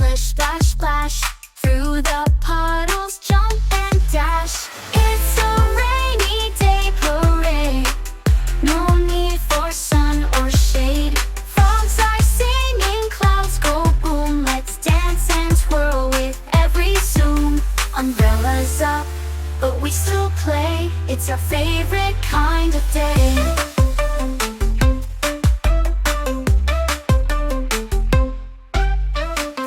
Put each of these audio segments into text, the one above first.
splish, splash, splash. Through the puddles, jump and dash. It's a rainy day parade. No need for sun or shade. Frogs are singing, clouds go boom. Let's dance and twirl with every zoom. Umbrellas up, but we still play. It's our favorite kind of day.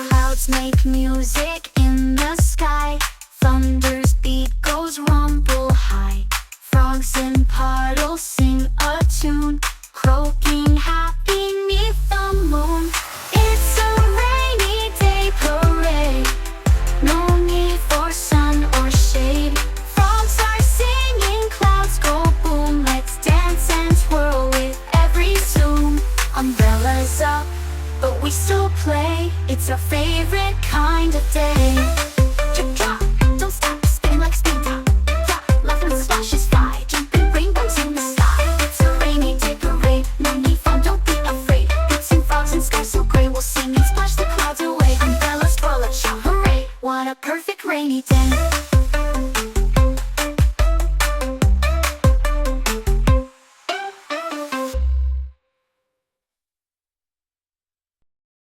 Clouds make music in the sky. Thunder's beat goes rumble high. Frogs in puddles sing a tune, croaking happy 'neath the moon. It's a rainy day parade. No need for sun or shade. Frogs are singing, clouds go boom. Let's dance and twirl with every zoom. Umbrellas up, but we still play. It's our favorite kind of day. Drip drop, don't stop, spinning like speed top. Drop, laughing when splashes fly, jumping rainbows in the sky. It's a rainy day parade, no need for, don't be afraid. Dancing frogs in sky so gray, we'll sing and splash the clouds away. Umbrellas twirl and shout hooray, what a perfect rainy day.